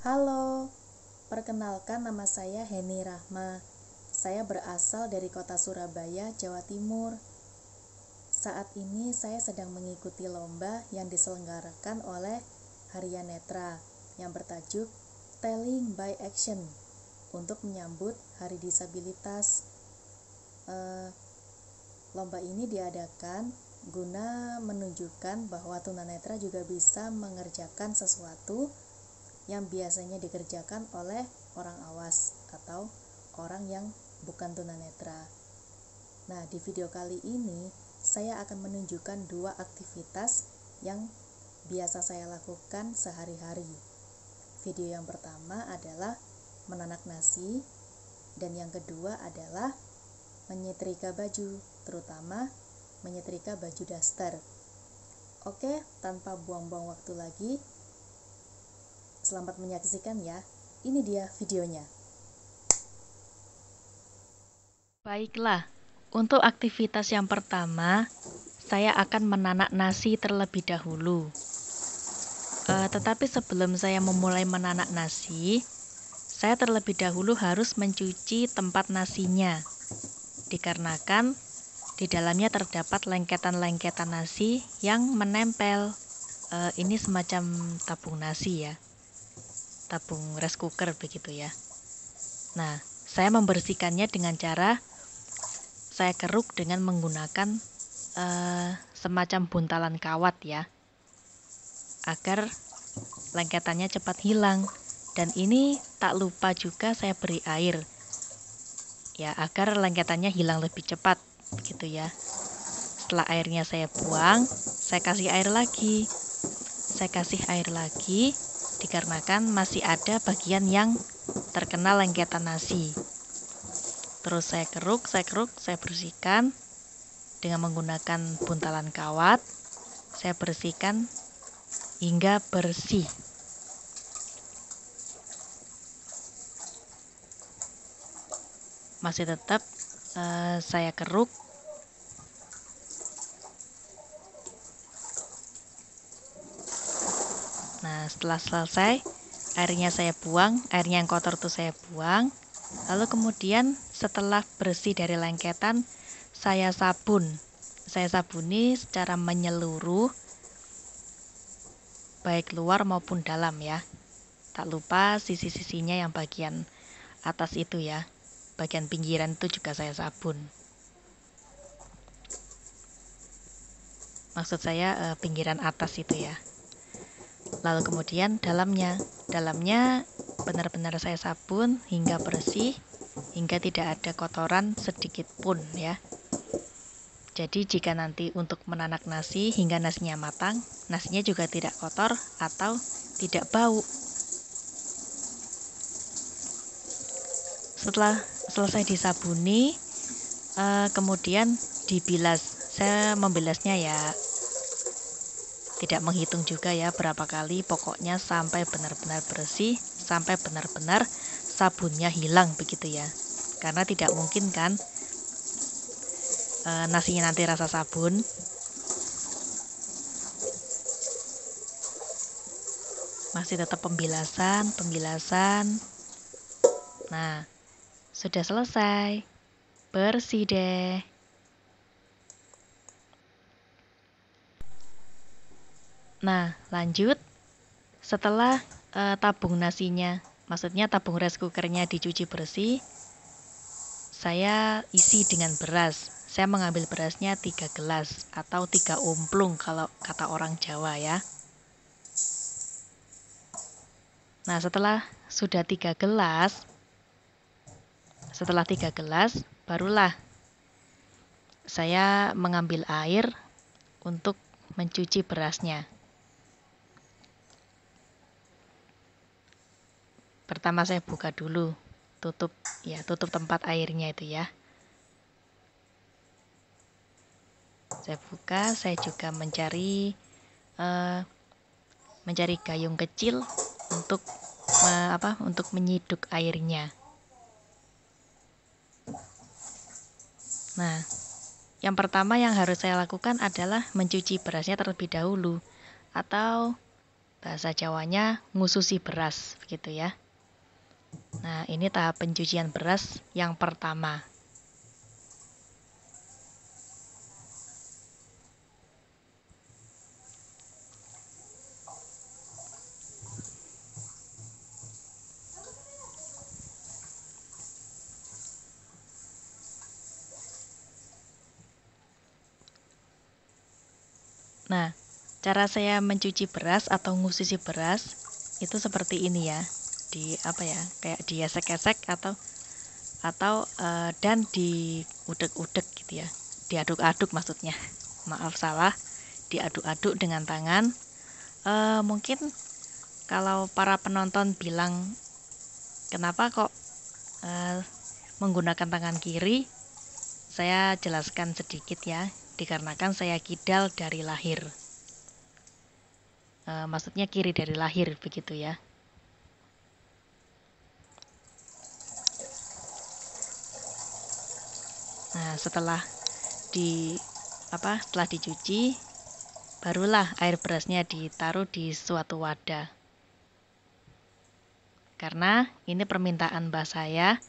Halo, perkenalkan nama saya Heni Rahma. Saya berasal dari kota Surabaya, Jawa Timur. Saat ini saya sedang mengikuti lomba yang diselenggarakan oleh Harian Netra yang bertajuk Telling by Action untuk menyambut Hari Disabilitas. Lomba ini diadakan guna menunjukkan bahwa tunanetra juga bisa mengerjakan sesuatu yang biasanya dikerjakan oleh orang awas atau orang yang bukan tunanetra. Nah, di video kali ini saya akan menunjukkan dua aktivitas yang biasa saya lakukan sehari-hari. Video yang pertama adalah menanak nasi dan yang kedua adalah menyetrika baju, terutama menyetrika baju daster. Oke, tanpa buang-buang waktu lagi, selamat menyaksikan ya. Ini dia videonya. Baiklah, untuk aktivitas yang pertama, saya akan menanak nasi terlebih dahulu. Tetapi sebelum saya memulai menanak nasi, saya terlebih dahulu harus mencuci tempat nasinya. Dikarenakan di dalamnya terdapat lengketan-lengketan nasi yang menempel. Ini semacam tabung nasi ya, tabung rice cooker begitu ya. Nah, saya membersihkannya dengan cara saya keruk dengan menggunakan semacam buntalan kawat ya, agar lengketannya cepat hilang. Dan ini tak lupa juga saya beri air ya, agar lengketannya hilang lebih cepat begitu ya. Setelah airnya saya buang, saya kasih air lagi. Dikarenakan masih ada bagian yang terkena lengketan nasi. Terus saya keruk, saya bersihkan dengan menggunakan buntalan kawat. Saya bersihkan hingga bersih. Masih tetap saya keruk. Nah, setelah selesai, airnya saya buang, airnya yang kotor itu saya buang. Lalu kemudian setelah bersih dari lengketan, saya sabuni secara menyeluruh, baik luar maupun dalam ya. Tak lupa sisi-sisinya yang bagian atas itu ya, bagian pinggiran itu juga saya sabun. Maksud saya pinggiran atas itu ya. Lalu kemudian dalamnya benar-benar saya sabun hingga bersih, hingga tidak ada kotoran sedikit pun ya. Jadi jika nanti untuk menanak nasi hingga nasinya matang, nasinya juga tidak kotor atau tidak bau. Setelah selesai disabuni, kemudian dibilas. Saya membilasnya ya tidak menghitung juga ya berapa kali, pokoknya sampai benar-benar bersih, sampai benar-benar sabunnya hilang begitu ya. Karena tidak mungkin kan nasinya nanti rasa sabun. Masih tetap pembilasan. Nah, sudah selesai. Bersih deh. Nah, lanjut. Setelah tabung nasinya, maksudnya tabung rice cookernya dicuci bersih, saya isi dengan beras. Saya mengambil berasnya 3 gelas atau 3 umplung kalau kata orang Jawa ya. Nah, setelah 3 gelas, barulah saya mengambil air untuk mencuci berasnya. Pertama saya buka dulu, tutup tempat airnya itu ya. Saya buka, saya juga mencari gayung kecil untuk menyiduk airnya. Nah, yang pertama yang harus saya lakukan adalah mencuci berasnya terlebih dahulu, atau Bahasa Jawanya ngususi beras, begitu ya. Nah, ini tahap pencucian beras yang pertama. Nah, cara saya mencuci beras atau ngususi beras itu seperti ini ya. Kayak diesek-esek dan diudek-udek gitu ya. Diaduk-aduk maksudnya. Maaf salah, diaduk-aduk dengan tangan. Mungkin kalau para penonton bilang kenapa kok menggunakan tangan kiri, saya jelaskan sedikit ya. Dikarenakan saya kidal dari lahir. Maksudnya kiri dari lahir begitu ya. Nah, setelah dicuci, barulah air berasnya ditaruh di suatu wadah. Karena ini permintaan mbah saya,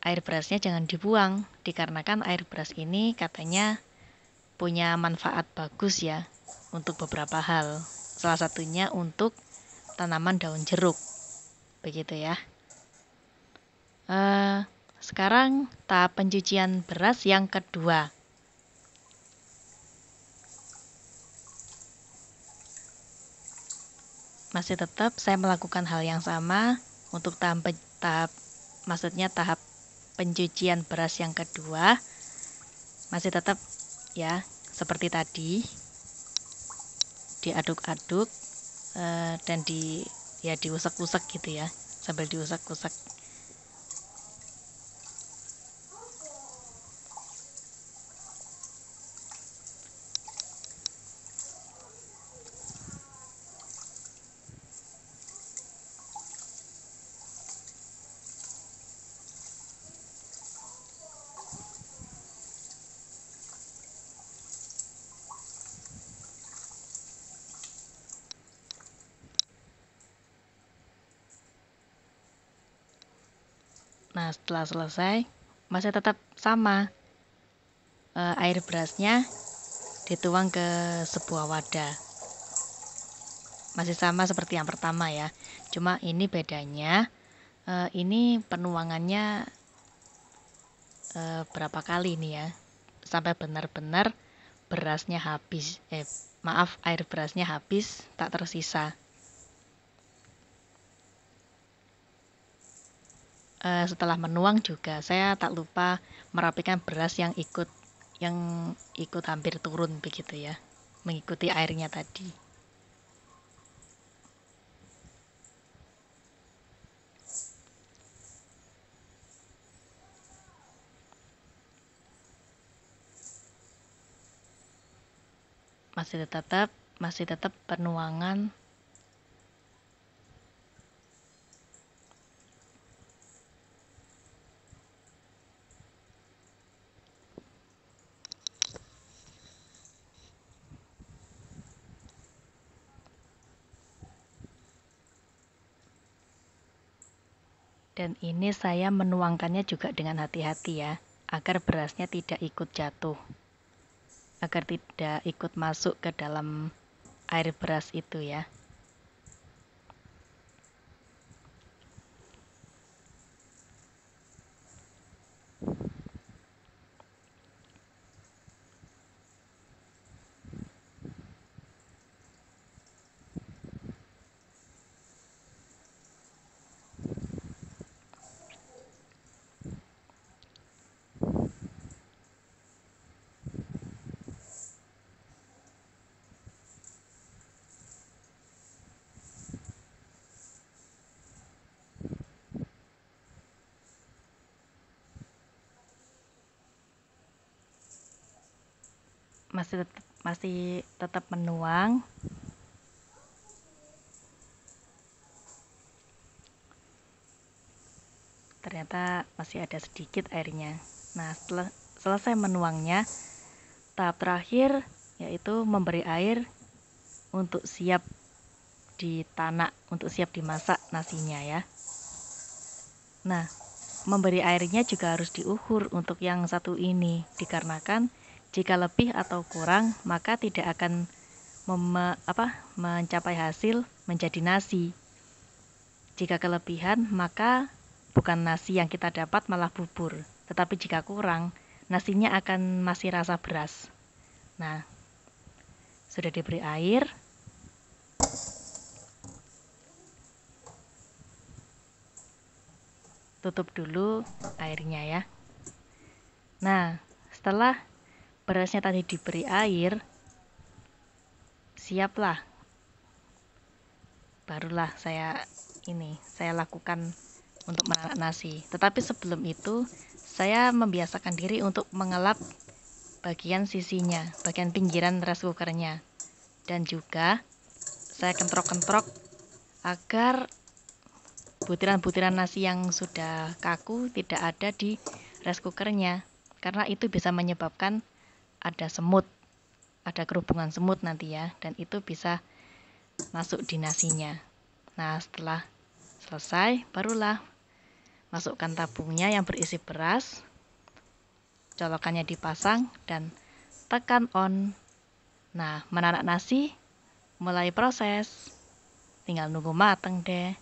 air berasnya jangan dibuang, dikarenakan air beras ini katanya punya manfaat bagus ya untuk beberapa hal. Salah satunya untuk tanaman daun jeruk. Begitu ya. Sekarang tahap pencucian beras yang kedua. Masih tetap saya melakukan hal yang sama untuk tahap pencucian beras yang kedua. Masih tetap ya seperti tadi, diaduk-aduk dan diusek-usek gitu ya, sambil diusek-usek. Nah, setelah selesai, masih tetap sama. Air berasnya dituang ke sebuah wadah. Masih sama seperti yang pertama ya. Cuma ini bedanya, ini penuangannya berapa kali nih ya. Sampai benar-benar berasnya habis. Air berasnya habis, tak tersisa. Setelah menuang juga saya tak lupa merapikan beras yang ikut hampir turun begitu ya, mengikuti airnya tadi. Masih tetap penuangan. Dan ini saya menuangkannya juga dengan hati-hati ya, agar berasnya tidak ikut jatuh, agar tidak ikut masuk ke dalam air beras itu ya. Masih tetap menuang. Ternyata masih ada sedikit airnya. Nah, setelah selesai menuangnya, tahap terakhir yaitu memberi air untuk siap ditanak untuk siap dimasak nasinya ya. Nah, memberi airnya juga harus diukur untuk yang satu ini, dikarenakan jika lebih atau kurang maka tidak akan mencapai hasil menjadi nasi. Jika kelebihan maka bukan nasi yang kita dapat, malah bubur. Tetapi jika kurang, nasinya akan masih rasa beras. Nah, sudah diberi air. Tutup dulu airnya ya. Nah, setelah berasnya tadi diberi air, siaplah. Barulah saya lakukan untuk menanak nasi. Tetapi sebelum itu, saya membiasakan diri untuk mengelap bagian sisinya, bagian pinggiran rice cookernya. Dan juga saya kentrok-kentrok agar butiran-butiran nasi yang sudah kaku tidak ada di rice cookernya, karena itu bisa menyebabkan ada semut, ada kerubungan semut nanti ya, dan itu bisa masuk di nasinya. Nah, setelah selesai barulah masukkan tabungnya yang berisi beras, colokannya dipasang dan tekan on. Nah, menanak nasi mulai proses, tinggal nunggu mateng deh.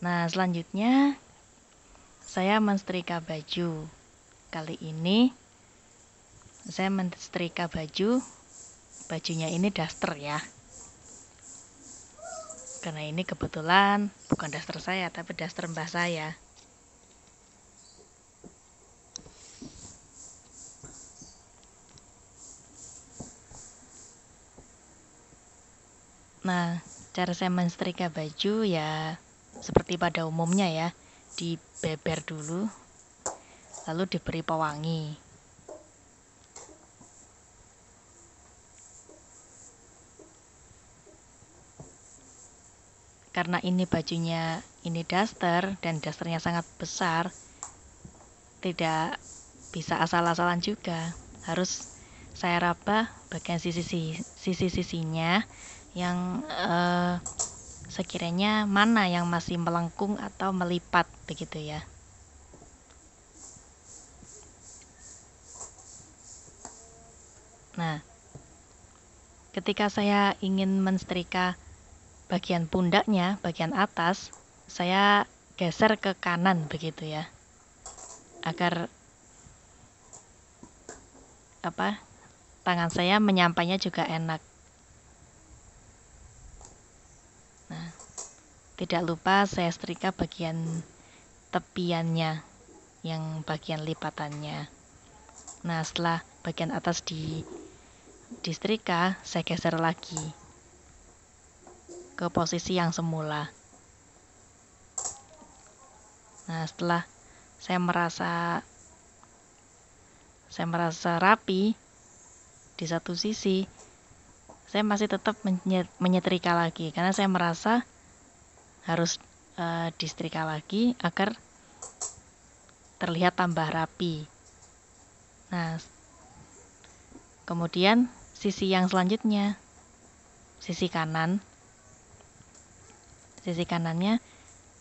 Nah, selanjutnya saya mensetrika baju. Kali ini saya mensetrika bajunya ini daster ya. Karena ini kebetulan bukan daster saya, tapi daster mbah saya. Nah, cara saya mensetrika baju ya seperti pada umumnya ya, dibeber dulu, lalu diberi pewangi. Karena ini bajunya ini daster dan dasternya sangat besar, tidak bisa asal-asalan juga. Harus saya raba bagian sisi-sisinya yang sekiranya mana yang masih melengkung atau melipat begitu ya. Nah, ketika saya ingin mensetrika bagian pundaknya, bagian atas, saya geser ke kanan begitu ya, agar tangan saya menyampainya juga enak. Nah, tidak lupa saya setrika bagian tepiannya, yang bagian lipatannya. Nah, setelah bagian atas disetrika, saya geser lagi ke posisi yang semula. Nah, setelah saya merasa rapi di satu sisi, saya masih tetap menyetrika lagi karena saya merasa harus disetrika lagi agar terlihat tambah rapi. Nah, kemudian sisi yang selanjutnya, sisi kanannya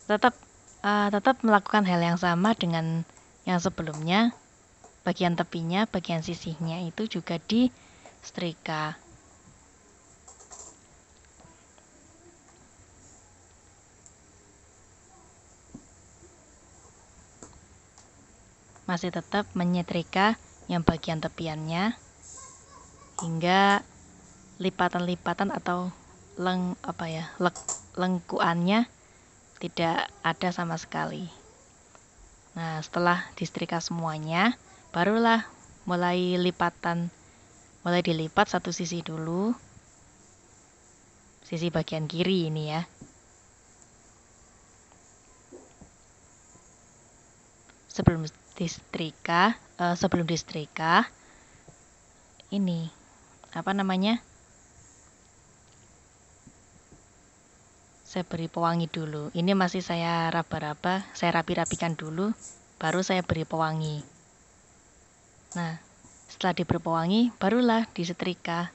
tetap melakukan hal yang sama dengan yang sebelumnya. Bagian tepinya, bagian sisihnya itu juga disetrika. Masih tetap menyetrika yang bagian tepiannya hingga lipatan-lipatan atau lengkuannya tidak ada sama sekali. Nah, setelah disetrika semuanya, barulah mulai dilipat satu sisi dulu, sisi bagian kiri ini ya. Sebelum disetrika ini saya beri pewangi dulu. Ini masih saya raba-raba, saya rapi-rapikan dulu, baru saya beri pewangi. Nah, setelah diberi pewangi, barulah disetrika.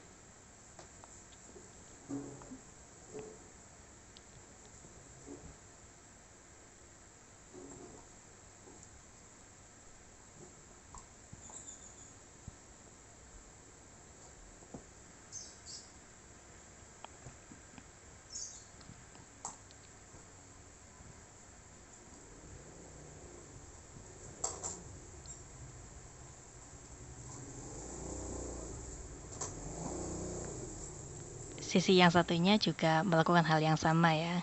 sisi yang satunya juga melakukan hal yang sama ya.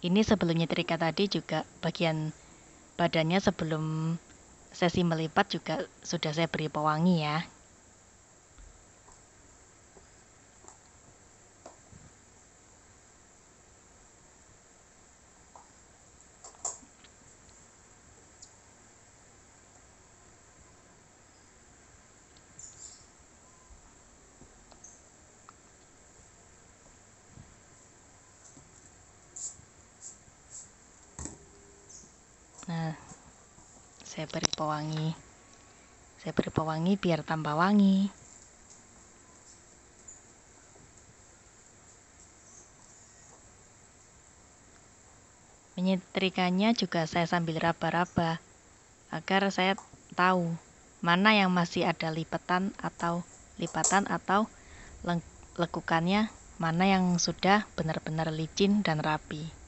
Ini sebelum nyetrika tadi juga bagian badannya sebelum sesi melipat juga sudah saya beri pewangi ya. Nah, saya beri pewangi biar tambah wangi. Menyetrikanya juga saya sambil raba-raba agar saya tahu mana yang masih ada lipatan atau lekukannya, mana yang sudah benar-benar licin dan rapi.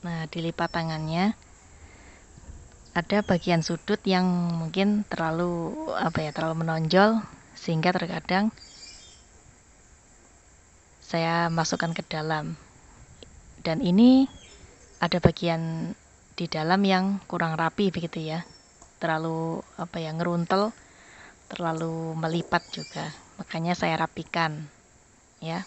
Nah, di lipat tangannya ada bagian sudut yang mungkin terlalu menonjol sehingga terkadang saya masukkan ke dalam. Dan ini ada bagian di dalam yang kurang rapi begitu ya. Terlalu ngeruntel, terlalu melipat juga. Makanya saya rapikan ya.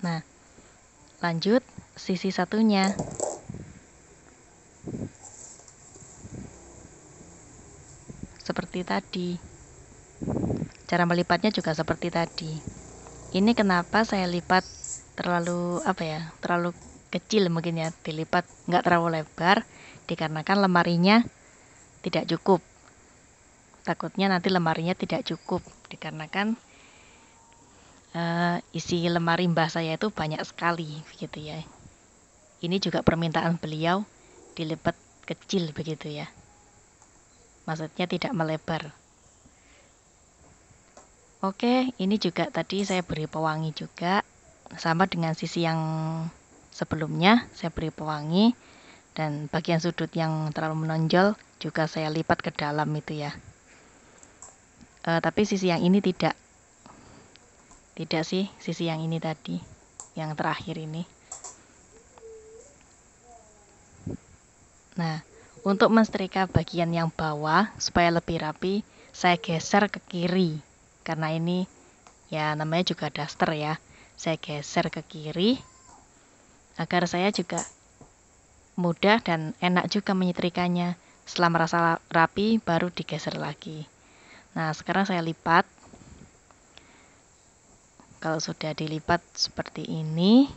Nah, lanjut sisi satunya. Seperti tadi. Cara melipatnya juga seperti tadi. Ini kenapa saya lipat terlalu kecil mungkin ya, dilipat nggak terlalu lebar, dikarenakan lemarinya tidak cukup. Takutnya nanti lemarinya tidak cukup, dikarenakan isi lemari mbah saya itu banyak sekali, begitu ya. Ini juga permintaan beliau dilipat kecil begitu ya. Maksudnya tidak melebar. Oke, ini juga tadi saya beri pewangi juga. Sama dengan sisi yang sebelumnya, saya beri pewangi. Dan bagian sudut yang terlalu menonjol juga saya lipat ke dalam itu ya. Tapi sisi yang ini tidak. Tidak sih, sisi yang ini tadi. Yang terakhir ini. Nah, untuk mensetrika bagian yang bawah supaya lebih rapi, saya geser ke kiri. Karena ini ya namanya juga daster ya. Saya geser ke kiri agar saya juga mudah dan enak juga menyetrikanya. Setelah merasa rapi baru digeser lagi. Nah, sekarang saya lipat. Kalau sudah dilipat seperti ini,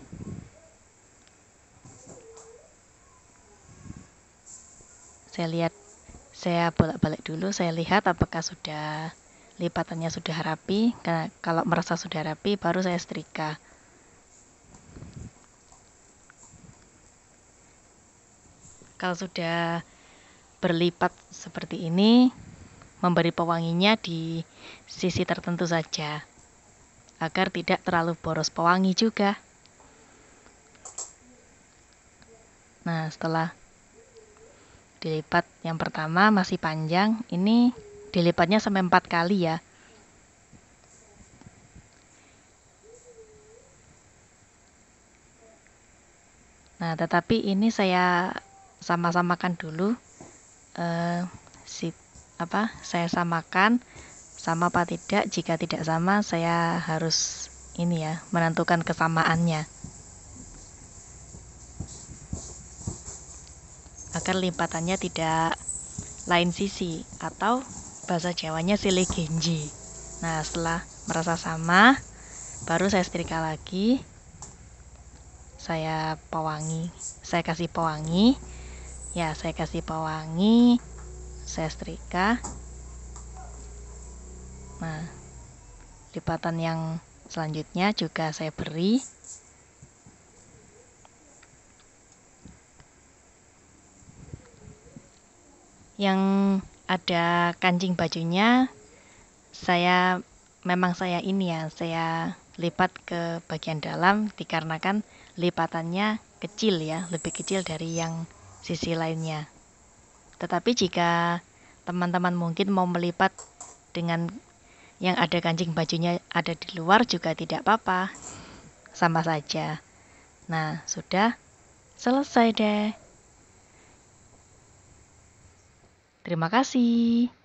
saya bolak-balik dulu, saya lihat apakah sudah lipatannya sudah rapi. Karena kalau merasa sudah rapi baru saya setrika. Kalau sudah berlipat seperti ini, memberi pewanginya di sisi tertentu saja agar tidak terlalu boros pewangi juga. Nah, setelah dilipat yang pertama masih panjang, ini dilipatnya sampai 4 kali ya. Nah, tetapi ini saya sama-samakan dulu. Saya samakan sama apa tidak. Jika tidak sama, saya harus menentukan kesamaannya agar lipatannya tidak lain sisi atau bahasa Jawanya silih genji. Nah, setelah merasa sama, baru saya setrika lagi. Saya kasih pewangi. Ya, saya kasih pewangi. Saya setrika. Nah, lipatan yang selanjutnya juga saya beri. Yang ada kancing bajunya, saya lipat ke bagian dalam dikarenakan lipatannya kecil ya, lebih kecil dari yang sisi lainnya. Tetapi jika teman-teman mungkin mau melipat dengan yang ada kancing bajunya ada di luar juga tidak apa-apa, sama saja. Nah, sudah selesai deh. Terima kasih.